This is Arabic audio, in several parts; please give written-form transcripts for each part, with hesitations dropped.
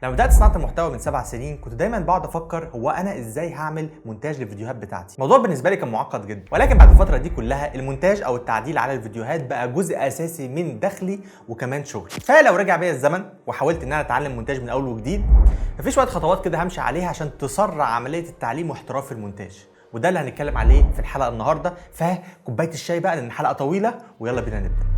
لما بدأت صناعة المحتوى من 7 سنين كنت دايما بقعد افكر هو انا ازاي هعمل مونتاج للفيديوهات بتاعتي. الموضوع بالنسبة لي كان معقد جدا، ولكن بعد الفترة دي كلها المونتاج او التعديل على الفيديوهات بقى جزء اساسي من دخلي وكمان شغلي. فلو رجع بيا الزمن وحاولت ان انا اتعلم مونتاج من اول وجديد، مفيش شوية خطوات كده همشي عليها عشان تسرع عملية التعليم واحتراف المونتاج، وده اللي هنتكلم عليه في الحلقة النهاردة. فكوباية الشاي بقى لان الحلقة طويلة ويلا بينا نبدأ.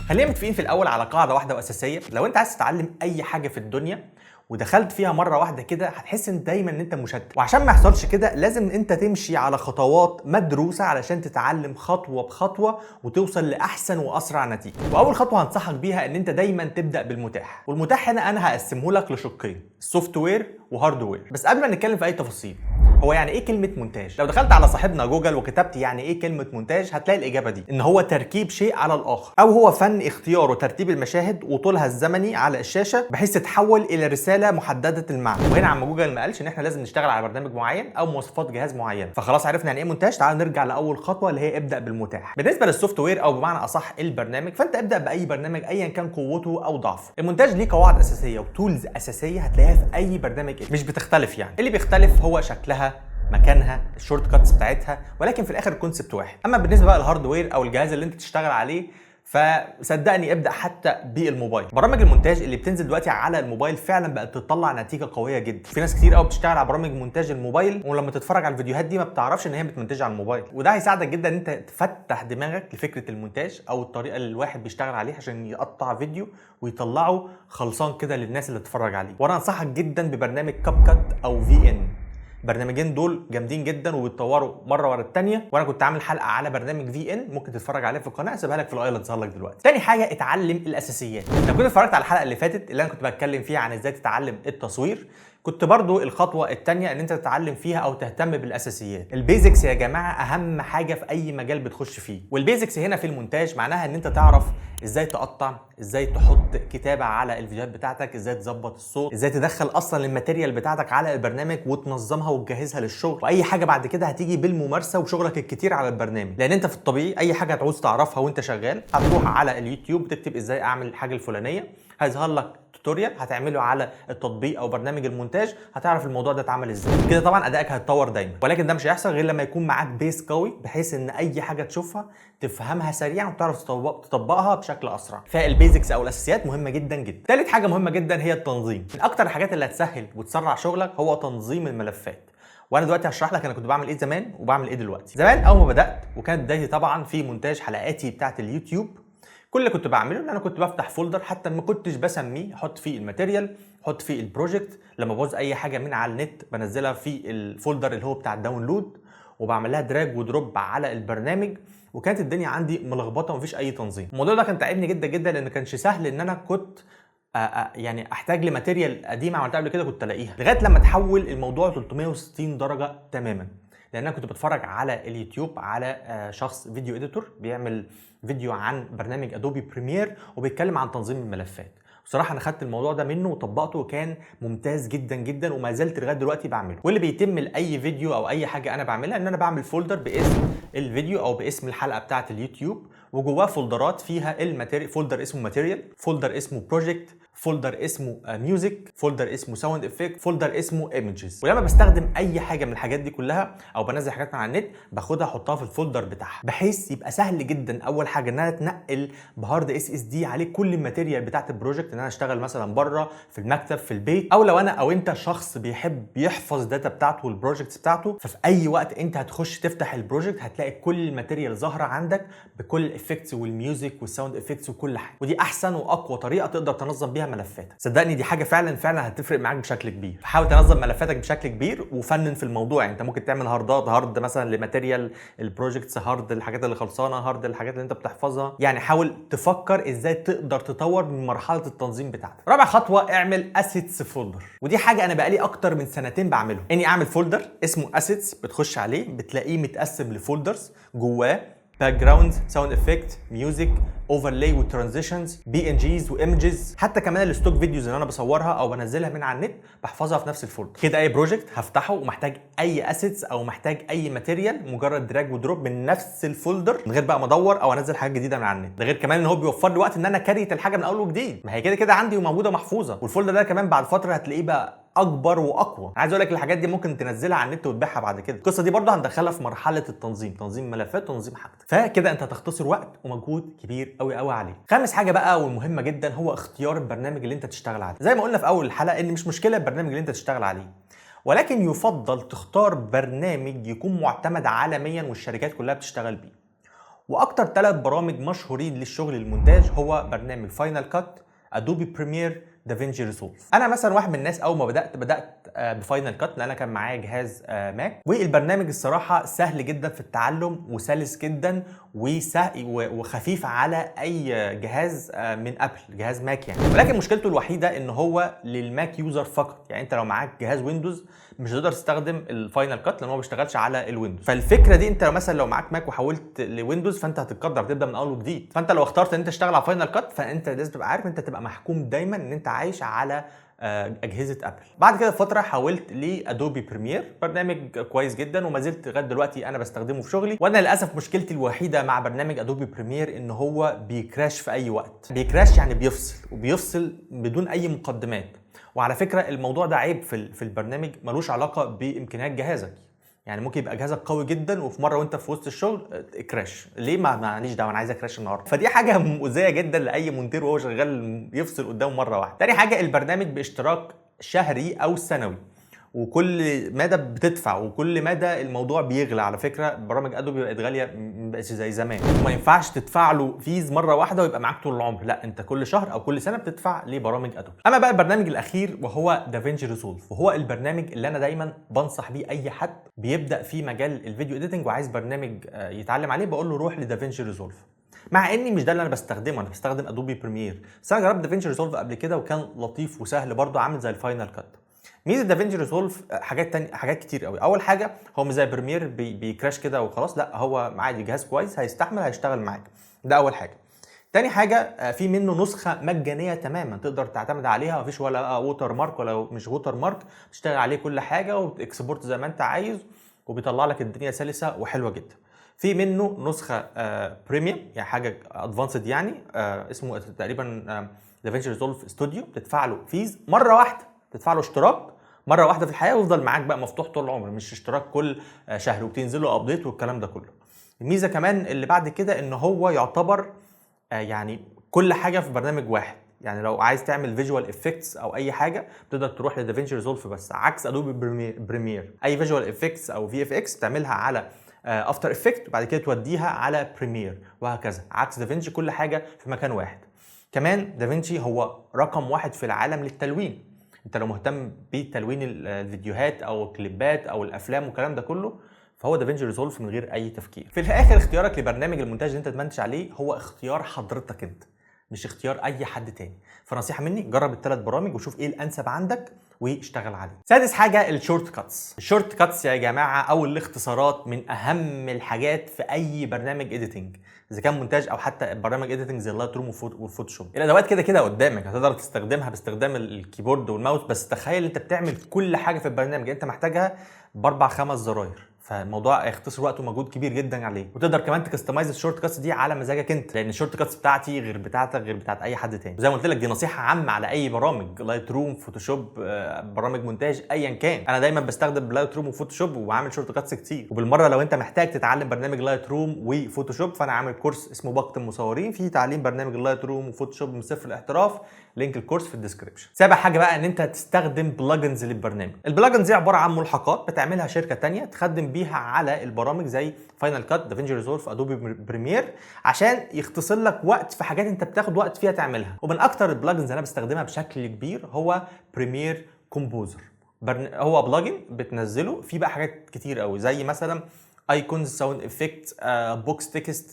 خلينا متفقين في الاول على قاعده واحده واساسيه. لو انت عايز تتعلم اي حاجه في الدنيا ودخلت فيها مره واحده كده هتحس ان دايما ان انت مشتت، وعشان ما يحصلش كده لازم انت تمشي على خطوات مدروسه علشان تتعلم خطوه بخطوه وتوصل لاحسن واسرع نتيجه. واول خطوه هنصحك بيها ان انت دايما تبدا بالمتاح، والمتاح هنا انا هقسمه لك لشقين: سوفت وير وهارد وير. بس قبل ما نتكلم في اي تفاصيل، هو يعني ايه كلمه مونتاج؟ لو دخلت على صاحبنا جوجل وكتبت يعني ايه كلمه مونتاج هتلاقي الاجابه دي: ان هو تركيب شيء على الاخر، او هو فن اختيار وترتيب المشاهد وطولها الزمني على الشاشه بحيث تتحول الى رساله محدده المعنى. وهنا عم جوجل ما قالش ان احنا لازم نشتغل على برنامج معين او مواصفات جهاز معين. فخلاص عرفنا يعني ايه مونتاج. تعالوا نرجع لاول خطوه اللي هي ابدا بالمتاح. بالنسبه للسوفت وير او بمعنى اصح البرنامج، فانت ابدا باي برنامج ايا كان قوته او ضعفه. المونتاج ليه قواعد اساسيه وتولز اساسيه هتلاقيها في اي برنامج، مش بتختلف. يعني اللي بيختلف هو شكلها، مكانها، الشورت كاتس بتاعتها، ولكن في الاخر الكونسبت واحد. اما بالنسبه بقى للهاردوير او الجهاز اللي انت تشتغل عليه، فصدقني ابدا حتى بالموبايل. برامج المونتاج اللي بتنزل دلوقتي على الموبايل فعلا بقت تطلع نتيجه قويه جدا. في ناس كتير قوي بتشتغل على برامج مونتاج الموبايل ولما تتفرج على الفيديوهات دي ما بتعرفش ان هي بتمنتج على الموبايل، وده هيساعدك جدا ان انت تفتح دماغك لفكره المونتاج او الطريقه اللي الواحد بيشتغل عليها عشان يقطع فيديو ويطلعه خلصان كده للناس اللي تتفرج عليه. وانا انصحك جدا ببرنامج كاب كات او في ان. برنامجين دول جامدين جدا وبيتطوروا مره ورا الثانيه، وانا كنت عامل حلقه على برنامج في ان ممكن تتفرج عليه في القناه، اسيبها لك في الاي اللي تظهر لك دلوقتي. تاني حاجه اتعلم الاساسيات. لو كنت اتفرجت على الحلقه اللي فاتت اللي انا كنت بتكلم فيها عن ازاي تتعلم التصوير، كنت برضو الخطوه الثانيه ان انت تتعلم فيها او تهتم بالاساسيات. البيزكس يا جماعه اهم حاجه في اي مجال بتخش فيه، والبيزكس هنا في المونتاج معناها ان انت تعرف ازاي تقطع، ازاي تحط كتابه على الفيديوهات بتاعتك، ازاي تظبط الصوت، ازاي تدخل اصلا الماتيريال بتاعتك على البرنامج وتنظمها وتجهزها للشغل. واي حاجه بعد كده هتيجي بالممارسه وشغلك الكتير على البرنامج، لان انت في الطبيعي اي حاجه هتعوز تعرفها وانت شغال هتروح على اليوتيوب تكتب ازاي اعمل الحاجه الفلانيه، هيظهر لك توتوريال هتعمله على التطبيق او برنامج المونتاج، هتعرف الموضوع ده اتعمل ازاي. كده طبعا ادائك هيتطور دايما، ولكن ده مش هيحصل غير لما يكون معاك بيس قوي بحيث ان اي حاجه تشوفها تفهمها سريعا وتعرف تطبقها بشكل اسرع. فالبيزكس او الاساسيات مهمه جدا جدا. ثالث حاجه مهمه جدا هي التنظيم. من اكتر الحاجات اللي هتسهل وتسرع شغلك هو تنظيم الملفات. وانا دلوقتي هشرح لك انا كنت بعمل ايه زمان وبعمل ايه دلوقتي. زمان اول ما بدات وكانت بدايتي طبعا في مونتاج حلقاتي بتاعه اليوتيوب، كل اللي كنت بعمله ان انا كنت بفتح فولدر، حتى ما كنتش بسميه، احط فيه الماتيريال، احط فيه البروجكت، لما بعوز اي حاجه من على النت بنزلها في الفولدر اللي هو بتاع الداونلود وبعمل لها دراج ودروب على البرنامج. وكانت الدنيا عندي ملخبطه ومفيش اي تنظيم. الموضوع ده كان تعبني جدا جدا لان كانش سهل ان انا كنت يعني احتاج لماتيريال قديمه عملتها قبل كده كنت الاقيها، لغايه لما تحول الموضوع 360 درجه تماما. لان انا كنت بتفرج على اليوتيوب على شخص فيديو اديتور بيعمل فيديو عن برنامج ادوبي بريمير وبيتكلم عن تنظيم الملفات. بصراحه انا خدت الموضوع ده منه وطبقته وكان ممتاز جدا جدا وما زلت لغايه دلوقتي بعمله. واللي بيتم لاي فيديو او اي حاجه انا بعملها ان انا بعمل فولدر باسم الفيديو او باسم الحلقه بتاعه اليوتيوب، وجواه فولدرات فيها الماتيريال، فولدر اسمه ماتيريال، فولدر اسمه بروجكت، فولدر اسمه ميوزك، فولدر اسمه ساوند افكت، فولدر اسمه ايمجز. ولما بستخدم اي حاجه من الحاجات دي كلها او بنزل حاجات من على النت باخدها احطها في الفولدر بتاعها بحيث يبقى سهل جدا اول حاجه ان انا اتنقل بهارد اس اس دي عليه كل الماتيريال بتاعت البروجكت، ان انا اشتغل مثلا بره في المكتب في البيت، او لو انا او انت شخص بيحب يحفظ داتا بتاعته والبروجكتس بتاعته، ففي اي وقت انت هتخش تفتح البروجكت هتلاقي كل الماتيريال ظاهره عندك بكل الافكتس والميوزك والساوند افكتس وكل حاجه. ودي احسن واقوى طريقه تقدر تنظم بيها ملفاتك. صدقني دي حاجه فعلا هتفرق معاك بشكل كبير. فحاول تنظم ملفاتك بشكل كبير وفنن في الموضوع. يعني انت ممكن تعمل هارد مثلا لماتيريال البروجكتس، هارد الحاجات اللي خلصانه، هارد الحاجات اللي انت بتحفظها. يعني حاول تفكر ازاي تقدر تطور من مرحله التنظيم بتاعتك. رابع خطوه اعمل اسيتس فولدر، ودي حاجه انا بقالي اكتر من سنتين بعمله. اني اعمل فولدر اسمه اسيتس، بتخش عليه بتلاقيه متقسم لفولدرز، جواه باك جراوند، ساوند افكت، ميوزك، اوفرلاي وترانزيشنز، بي ان جيز وايمجز، حتى كمان الستوك فيديوز اللي انا بصورها او بنزلها من على النت بحفظها في نفس الفولدر. كده اي بروجكت هفتحه ومحتاج اي اسيتس او محتاج اي ماتيريال، مجرد دراج ودروب من نفس الفولدر من غير بقى ما ادور او انزل حاجات جديده من على النت. ده غير كمان ان هو بيوفر لي وقت ان انا كريت الحاجه من اول وجديد، ما هي كده كده عندي وموجوده محفوظه، والفولدر ده كمان بعد فتره هتلاقيه بقى اكبر واقوى. عايز اقول لك الحاجات دي ممكن تنزلها على النت وتبيعها بعد كده. القصه دي برضه هندخلها في مرحله التنظيم، تنظيم ملفات وتنظيم حاجتك، فكده انت هتختصر وقت ومجهود كبير قوي قوي عليه. خامس حاجه بقى والمهمه جدا هو اختيار البرنامج اللي انت تشتغل عليه. زي ما قلنا في اول الحلقه ان مش مشكله البرنامج اللي انت تشتغل عليه، ولكن يفضل تختار برنامج يكون معتمد عالميا والشركات كلها بتشتغل بيه. واكتر 3 برامج مشهورين للشغل المونتاج هو برنامج فاينل كات، ادوبي بريمير، دافينشي ريسولف. انا مثلا واحد من الناس اول ما بدات بفاينل كات لان انا كان معايا جهاز ماك، والبرنامج الصراحه سهل جدا في التعلم وسلس جدا وخفيف على اي جهاز من ابل، جهاز ماك يعني. ولكن مشكلته الوحيده ان هو للماك يوزر فقط، يعني انت لو معاك جهاز ويندوز مش هتقدر تستخدم الفاينل كات لان هو ما بيشتغلش على الويندوز. فالفكره دي انت مثلا لو معاك ماك وحولت لويندوز فانت هتتقدر تبدا من اول وجديد. فانت لو اخترت ان انت تشتغل على فاينل كات فانت لازم تبقى عارف انت تبقى محكوم دايما ان انت عايش على اجهزه ابل. بعد كده فتره حولت لادوبي بريمير، برنامج كويس جدا وما زلت لغايه دلوقتي انا بستخدمه في شغلي. وانا للاسف مشكلتي الوحيده مع برنامج ادوبي بريمير ان هو بيكراش في اي وقت. بيكراش يعني بيفصل، وبيفصل بدون اي مقدمات. وعلى فكره الموضوع ده عيب في البرنامج، ملوش علاقه بامكانيات جهازك. يعني ممكن يبقى جهازك قوي جدا وفي مره وانت في وسط الشغل كراش، ليه؟ ماليش دعوه، انا عايز اكراش النهارده. فدي حاجه مؤذيه جدا لاي مونتير وهو شغال يفصل قدامه مره واحده. تاني حاجه البرنامج باشتراك شهري او سنوي، وكل مدى بتدفع وكل مدى الموضوع بيغلى. على فكره برامج ادوبي بقت غاليه، ما بقتش زي زمان، وما ينفعش تدفع له فيز مره واحده ويبقى معاك طول العمر، لا انت كل شهر او كل سنه بتدفع لبرامج ادوبي. اما بقى البرنامج الاخير وهو دافينشي ريسولف، وهو البرنامج اللي انا دايما بنصح بيه اي حد بيبدا في مجال الفيديو اديتنج وعايز برنامج يتعلم عليه، بقول له روح لدافينشي ريسولف. مع اني مش ده اللي انا بستخدمه، انا بستخدم ادوبي بريمير، بس انا جربت دافينشي ريسولف قبل كده وكان لطيف وسهل برضه، عامل زي الفاينل كات. ميزه دافينشي ريسولف حاجات كتير قوي. اول حاجه هو مش زي بريمير بيكراش كده وخلاص، لا هو عادي جهاز كويس هيستحمل هيشتغل معاك، ده اول حاجه. تاني حاجه في منه نسخه مجانيه تماما تقدر تعتمد عليها، مفيش ولا ووتر مارك ولا مش ووتر مارك، بتشتغل عليه كل حاجه وبتكسبورت زي ما انت عايز وبيطلع لك الدنيا سلسه وحلوه جدا. في منه نسخه بريميوم يعني حاجه ادفانسد يعني، اسمه تقريبا دافينشي ريسولف ستوديو، بتدفع له فيز مره واحده، تدفع له اشتراك مره واحده في الحياه ويفضل معاك بقى مفتوح طول العمر، مش اشتراك كل شهر وبتنزل له ابديت والكلام ده كله. الميزه كمان اللي بعد كده ان هو يعتبر يعني كل حاجه في برنامج واحد. يعني لو عايز تعمل فيجوال افكتس او اي حاجه تقدر تروح لدافينشي ريسولف بس، عكس ادوبي بريمير اي فيجوال افكتس او في اف اكس تعملها على افتر افكت وبعد كده توديها على بريمير وهكذا، عكس دافينشي كل حاجه في مكان واحد. كمان دافينشي هو رقم 1 في العالم للتلوين. انت لو مهتم بتلوين الفيديوهات او الكليبات او الافلام والكلام ده كله فهو دافينشي ريسولف من غير اي تفكير. في الاخر اختيارك لبرنامج المونتاج اللي انت تمنتج عليه هو اختيار حضرتك انت، مش اختيار اي حد تاني. فنصيحه مني جرب ال3 برامج وشوف ايه الانسب عندك واشتغل عليه. سادس حاجه الشورت كاتس. الشورت كاتس يا جماعه او الاختصارات من اهم الحاجات في اي برنامج اديتنج، اذا كان مونتاج او حتى برامج اديتنج زي اللايت روم والفوتوشوب. الادوات كده كده قدامك هتقدر تستخدمها باستخدام الكيبورد والماوس، بس تخيل انت بتعمل كل حاجه في البرنامج انت محتاجها ب4-5 زراير، فالموضوع هيختصر وقت ومجهود كبير جدا عليه. وتقدر كمان تكستمايز الشورت كاتس دي على مزاجك انت، لان الشورت كاتس بتاعتي غير بتاعتك غير بتاعت اي حد تاني. وزي ما قلت لك دي نصيحه عامه على اي برامج، لايت روم، فوتوشوب، برامج مونتاج ايا كان. انا دايما بستخدم لايت روم وفوتوشوب وعامل شورت كاتس كتير. وبالمره لو انت محتاج تتعلم برنامج لايت روم وفوتوشوب فانا عامل كورس اسمه باقة المصورين فيه تعليم برنامج اللايت روم وفوتوشوب من صفر الاحتراف، لينك الكورس في الديسكربشن. سابع حاجه بقى ان انت تستخدم بلجنز للبرنامج. البلجنز دي عباره عن ملحقات بتعملها شركه تانية تخدم بيها على البرامج زي فاينل كات، دافينشي ريسولف، ادوبي بريمير، عشان يختصر لك وقت في حاجات انت بتاخد وقت فيها تعملها. ومن اكتر البلجنز اللي انا بستخدمها بشكل كبير هو بريمير كومبوزر. هو بلجن بتنزله فيه بقى حاجات كتير قوي زي مثلا ايكونز، ساوند افكت، بوكس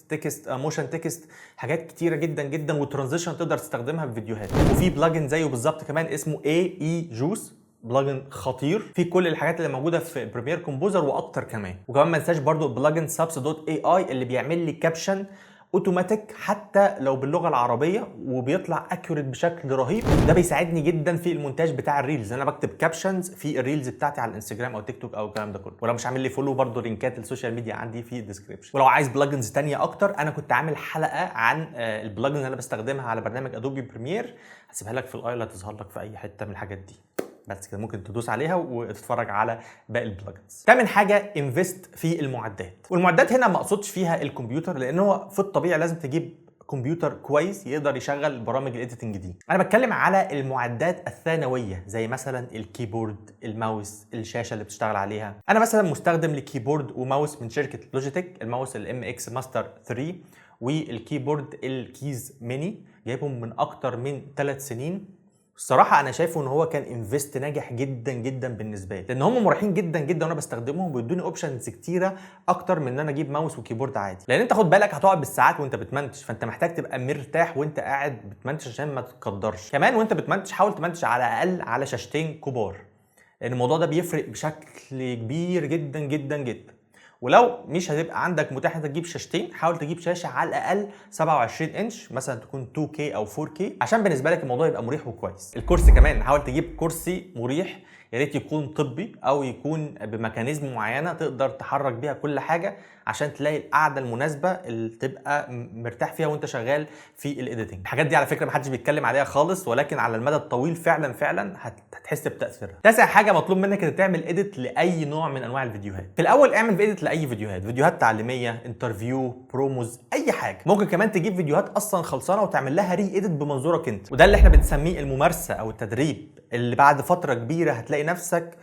تكست، موشن تكست، حاجات كتيره جدا جدا، وترانزيشن تقدر تستخدمها في فيديوهات. وفي بلجن زيه بالظبط كمان اسمه اي جوس، بلجن خطير في كل الحاجات اللي موجوده في بريمير كومبوزر واكتر كمان. وكمان ما انساش برضو بلجن subs.ai اللي بيعمل لي كابشن اوتوماتيك حتى لو باللغه العربيه وبيطلع اكيوريت بشكل رهيب. ده بيساعدني جدا في المونتاج بتاع الريلز. انا بكتب كابشنز في الريلز بتاعتي على الانستجرام او تيك توك او الكلام ده كله. ولو مش عامل لي فولو برضو لينكات السوشيال ميديا عندي في الديسكربشن. ولو عايز بلجنز تانية اكتر انا كنت عامل حلقه عن البلجنز اللي انا بستخدمها على برنامج ادوبي بريمير، هسيبها لك في الاي اللي هتظهر لك في اي حته من الحاجات دي. بس كده ممكن تدوس عليها وتتفرج على باقي البلجنز. تامن حاجه انفست في المعدات. والمعدات هنا ما اقصدش فيها الكمبيوتر، لان هو في الطبيعي لازم تجيب كمبيوتر كويس يقدر يشغل برامج الايديتنج دي. انا بتكلم على المعدات الثانويه زي مثلا الكيبورد، الماوس، الشاشه اللي بتشتغل عليها. انا مثلا مستخدم لكيبورد وماوس من شركه لوجيتك، الماوس الام اكس ماستر 3 والكيبورد الكيز ميني، جايبهم من اكتر من 3 سنين. الصراحه انا شايفه ان هو كان انفست ناجح جدا جدا بالنسبه لي، لان هم مريحين جدا جدا وانا بستخدمهم وبيدوني اوبشنز كتيره اكتر من ان انا اجيب ماوس وكيبورد عادي. لان انت خد بالك هتقعد بالساعات وانت بتمنتج، فانت محتاج تبقى مرتاح وانت قاعد بتمنتج عشان ما تتقدرش. كمان وانت بتمنتج حاول تمنتج على الاقل على شاشتين كبار، لان الموضوع ده بيفرق بشكل كبير جدا جدا جدا. ولو مش هتبقى عندك متاح انك تجيب شاشتين، حاول تجيب شاشه على الاقل 27 انش مثلا تكون 2K او 4K عشان بالنسبه لك الموضوع يبقى مريح وكويس. الكرسي كمان حاول تجيب كرسي مريح، يا ريت يكون طبي او يكون بميكانيزم معينه تقدر تحرك بيها كل حاجه عشان تلاقي القعده المناسبه اللي تبقى مرتاح فيها وانت شغال في الايديتنج. الحاجات دي على فكره محدش بيتكلم عليها خالص، ولكن على المدى الطويل فعلا هتحس بتاثيرها. تاسع حاجه مطلوب منك انك تعمل ايديت لاي نوع من انواع الفيديوهات. في الاول اعمل ايديت لاي فيديوهات تعليميه، انترفيو، بروموز، اي حاجه. ممكن كمان تجيب فيديوهات اصلا خلصانه وتعمل لها ري ايديت بمنظورك انت، وده اللي احنا بنسميه الممارسه او التدريب، اللي بعد فتره كبيره هتلاقي نفسك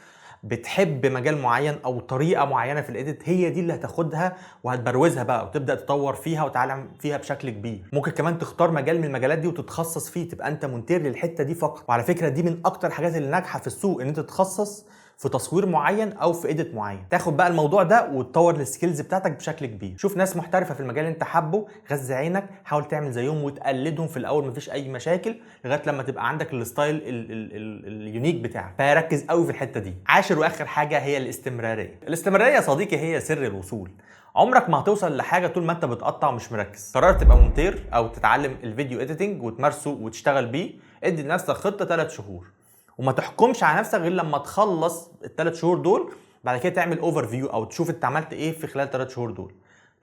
بتحب مجال معين او طريقه معينه في الايديت، هي دي اللي هتاخدها وهتبروزها بقى وتبدا تطور فيها وتتعلم فيها بشكل كبير. ممكن كمان تختار مجال من المجالات دي وتتخصص فيه، تبقى انت مونتير للحته دي فقط. وعلى فكره دي من اكتر الحاجات اللي ناجحه في السوق، ان انت تتخصص في تصوير معين او في ايديت معين، تاخد بقى الموضوع ده وتطور السكيلز بتاعتك بشكل كبير. شوف ناس محترفه في المجال اللي انت حابه، غز عينك، حاول تعمل زيهم وتقلدهم في الاول، مفيش اي مشاكل لغايه لما تبقى عندك الستايل اليونيك بتاعك. فركز قوي في الحته دي. عاشر واخر حاجه هي الاستمراريه. الاستمراريه يا صديقي هي سر الوصول. عمرك ما هتوصل لحاجه طول ما انت بتقطع ومش مركز. قررت تبقى مونتير او تتعلم الفيديو اديتنج وتمارسه وتشتغل بيه، ادي لنفسك خطه 3 شهور وما تحكمش على نفسك غير لما تخلص ال3 شهور دول. بعد كده تعمل اوفر فيو او تشوف انت عملت ايه في خلال 3 شهور دول.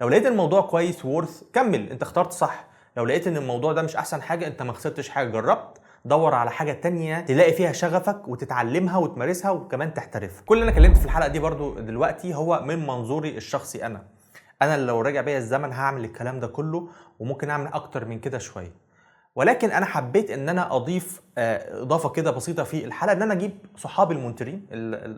لو لقيت الموضوع كويس وورث كمل، انت اخترت صح. لو لقيت ان الموضوع ده مش احسن حاجه، انت ما خسرتش حاجه، جربت. دور على حاجه تانية تلاقي فيها شغفك وتتعلمها وتمارسها وكمان تحترف. كل اللي انا كلمت في الحلقه دي برضو دلوقتي هو من منظوري الشخصي. انا لو رجع بيا الزمن هعمل الكلام ده كله وممكن اعمل اكتر من كده شويه، ولكن انا حبيت ان انا اضيف اضافه كده بسيطه في الحلقه، ان انا اجيب صحابي المونترين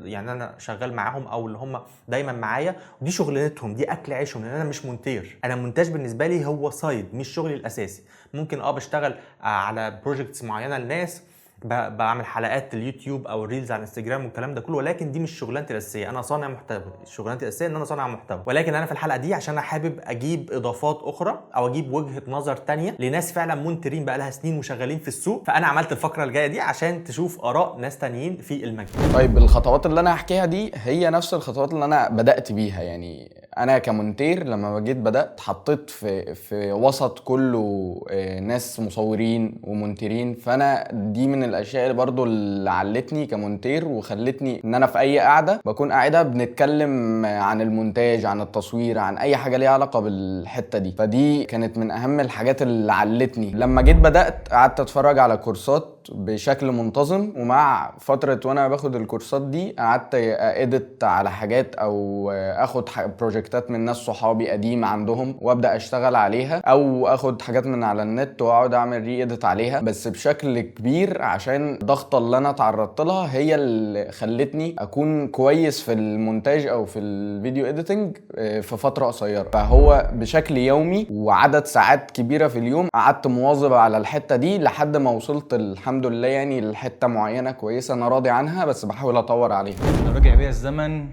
يعني انا شغال معاهم او اللي هم دايما معايا ودي شغلتهم، دي اكل عيشهم، لان انا مش مونتير. انا مونتاج بالنسبه لي هو سايد مش شغلي الاساسي. ممكن بشتغل على بروجكتس معينه للناس، بعمل حلقات اليوتيوب او الريلز على الانستجرام والكلام ده كله، ولكن دي مش شغلانتي الاساسيه. انا صانع محتوى، شغلانتي الاساسيه ان انا صانع محتوى، ولكن انا في الحلقه دي عشان انا حابب اجيب اضافات اخرى او اجيب وجهه نظر تانية لناس فعلا مونترين بقى لها سنين وشغالين في السوق. فانا عملت الفقره الجايه دي عشان تشوف اراء ناس تانيين في المجال. طيب الخطوات اللي انا هحكيها دي هي نفس الخطوات اللي انا بدات بيها. يعني انا كمونتير لما جيت بدات حطيت في وسط كله ناس مصورين ومونتيرين، فانا دي من الاشياء اللي برضو اللي علتني كمونتير وخلتني ان انا في اي قعده بكون قاعده بنتكلم عن المونتاج، عن التصوير، عن اي حاجه ليها علاقه بالحته دي. فدي كانت من اهم الحاجات اللي علتني. لما جيت بدات قعدت اتفرج على كورسات بشكل منتظم، ومع فتره وانا باخد الكورسات دي قعدت اديت على حاجات او اخد بروجكتات من ناس صحابي قديم عندهم وابدا اشتغل عليها، او اخد حاجات من على النت واقعد اعمل ري اديت عليها، بس بشكل كبير عشان الضغطه اللي انا اتعرضت لها هي اللي خلتني اكون كويس في المونتاج او في الفيديو اديتنج في فتره قصيره. فهو بشكل يومي وعدد ساعات كبيره في اليوم قعدت مواظب على الحته دي لحد ما وصلت الحمد لله يعني لحته معينه كويسه انا راضي عنها، بس بحاول اطور عليها. لو رجع بيا الزمن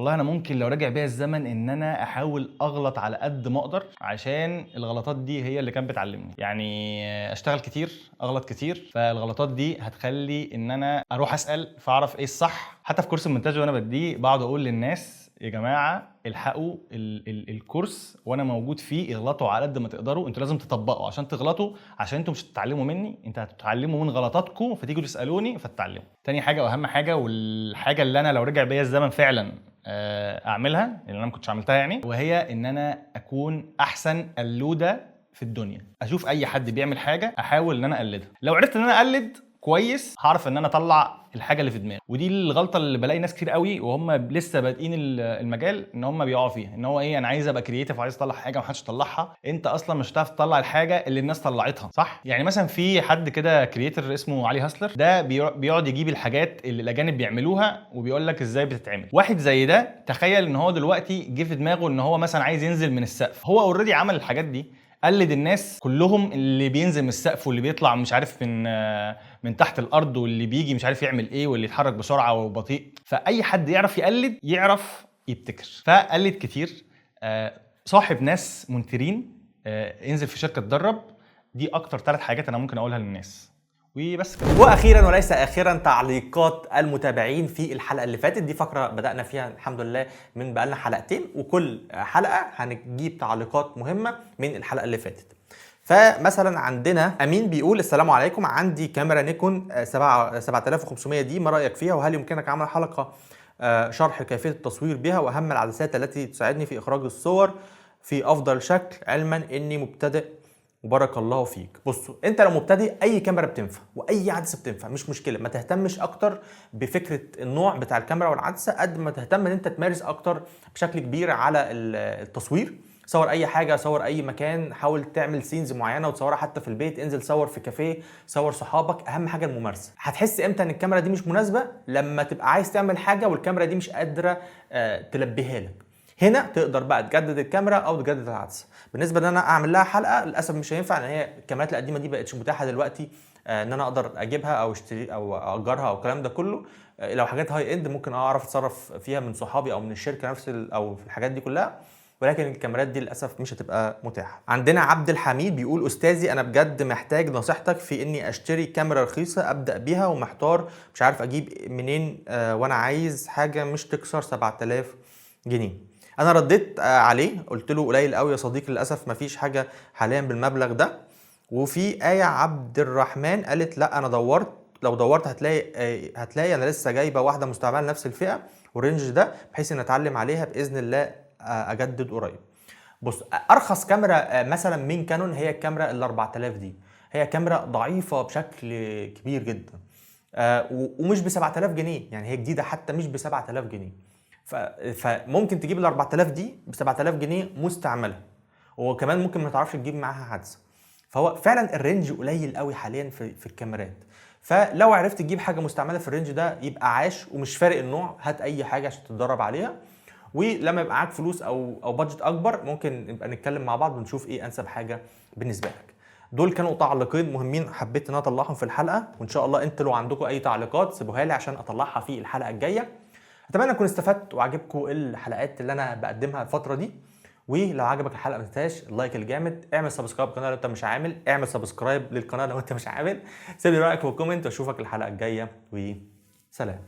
والله انا ممكن لو راجع بيا الزمن ان انا احاول اغلط على قد ما اقدر، عشان الغلطات دي هي اللي كانت بتعلمني. يعني اشتغل كتير، اغلط كتير، فالغلطات دي هتخلي ان انا اروح اسال فاعرف ايه الصح. حتى في كورس المونتاج وانا بديه بقعد اقول للناس يا جماعه الحقوا الكورس وانا موجود فيه، اغلطوا على قد ما تقدروا، انتوا لازم تطبقوا عشان تغلطوا، عشان انتوا مش هتتعلموا مني، انتوا هتتعلموا من غلطاتكم فتيجوا تسالوني فتتعلموا. تاني حاجه واهم حاجه، والحاجه اللي انا لو رجع بيا الزمن فعلا اعملها، اللي انا ما كنتش عملتها يعني، وهي ان انا اكون احسن قلوده في الدنيا. اشوف اي حد بيعمل حاجه احاول ان انا اقلدها، لو عرفت ان انا اقلد كويس هعرف ان انا اطلع الحاجه اللي في دماغي. ودي الغلطه اللي بلاقي ناس كتير قوي وهم لسه بادئين المجال ان هم بيقعوا فيها، ان هو ايه، انا عايز ابقى كرييتيف وعايز اطلع حاجه ما حدش طلعها. انت اصلا مش هتعرف تطلع الحاجه اللي الناس طلعتها، صح؟ يعني مثلا في حد كده كرييتور اسمه علي هاسلر، ده بيقعد يجيب الحاجات اللي الاجانب بيعملوها وبيقول لك ازاي بتتعمل. واحد زي ده تخيل ان هو دلوقتي جه في دماغه ان هو مثلا عايز ينزل من السقف، هو اوريدي عمل الحاجات دي، قلد الناس كلهم اللي بينزل من السقف واللي بيطلع مش عارف من تحت الارض واللي بيجي مش عارف يعمل ايه واللي يتحرك بسرعه وبطيء. فاي حد يعرف يقلد يعرف يبتكر، فقلد كتير، صاحب ناس منترين، انزل في شركه تدرب. دي اكتر 3 حاجات انا ممكن اقولها للناس، وبس كده. واخيرا وليس اخيرا تعليقات المتابعين في الحلقه اللي فاتت. دي فقره بدانا فيها الحمد لله من بقالنا حلقتين، وكل حلقه هنجيب تعليقات مهمه من الحلقه اللي فاتت. فمثلا عندنا امين بيقول السلام عليكم، عندي كاميرا نيكون 7500 دي، ما رايك فيها؟ وهل يمكنك عمل حلقه شرح كيفيه التصوير بها واهم العدسات التي تساعدني في اخراج الصور في افضل شكل، علما اني مبتدئ وبارك الله فيك. بصوا، انت لو مبتدئ اي كاميرا بتنفع واي عدسه بتنفع، مش مشكله. ما تهتمش اكتر بفكره النوع بتاع الكاميرا والعدسه قد ما تهتم ان انت تمارس اكتر بشكل كبير على التصوير. صور اي حاجه، صور اي مكان، حاول تعمل سينز معينه وتصورها حتى في البيت، انزل صور في كافيه، صور صحابك. اهم حاجه الممارسه. هتحس امتى ان الكاميرا دي مش مناسبه؟ لما تبقى عايز تعمل حاجه والكاميرا دي مش قادره تلبيها لك. هنا تقدر بقى تجدد الكاميرا او تجدد العدسه. بالنسبه ان انا اعمل لها حلقه للاسف مش هينفع، ان هي الكاميرات القديمه دي بقتش متاحه دلوقتي ان انا اقدر اجيبها او اشتري او اجرها او الكلام ده كله. لو حاجات هاي اند ممكن اعرف اتصرف فيها من صحابي او من الشركه نفس او في الحاجات دي كلها، ولكن الكاميرات دي للاسف مش هتبقى متاحه. عندنا عبد الحميد بيقول استاذي انا بجد محتاج نصيحتك في اني اشتري كاميرا رخيصه ابدا بيها، ومحتار مش عارف اجيب منين وانا عايز حاجه مش تكسر 7000 جنيه. انا رديت عليه قلت له قليل قوي يا صديقي، للاسف مفيش حاجه حاليا بالمبلغ ده. وفي آية عبد الرحمن قالت لا انا دورت، لو دورت هتلاقي انا لسه جايبه واحده مستعمله نفس الفئه والرينج ده، بحيث ان اتعلم عليها باذن الله اجدد قريب. بص، ارخص كاميرا مثلا من كانون هي الكاميرا ال 4000 دي. هي كاميرا ضعيفه بشكل كبير جدا، ومش ب 7000 جنيه، يعني هي جديده حتى مش ب 7000 جنيه. فممكن تجيب ال 4000 دي ب 7000 جنيه مستعمله، وكمان ممكن ما تعرفش تجيب معاها عدسه. فهو فعلا الرينج قليل قوي حاليا في الكاميرات. فلو عرفت تجيب حاجه مستعمله في الرينج ده يبقى عاش، ومش فارق النوع، هات اي حاجه عشان تتدرب عليها. ولما يبقى معاك فلوس او بادجت اكبر ممكن نبقى نتكلم مع بعض ونشوف ايه انسب حاجه بالنسبه لك. دول كانوا تعليقين مهمين حبيت ان انا اطلعهم في الحلقه، وان شاء الله انتوا لو عندكم اي تعليقات سيبوها لي عشان اطلعها في الحلقه الجايه. اتمنى اكون استفدت وعجبكم الحلقات اللي انا بقدمها الفتره دي. ولو عجبك الحلقه ما تنساش اللايك الجامد، اعمل سبسكرايب للقناه لو انت مش عامل، اعمل سبسكرايب للقناه لو انت مش عامل، سيب لي رايك في الكومنت واشوفك الحلقه الجايه، وسلام.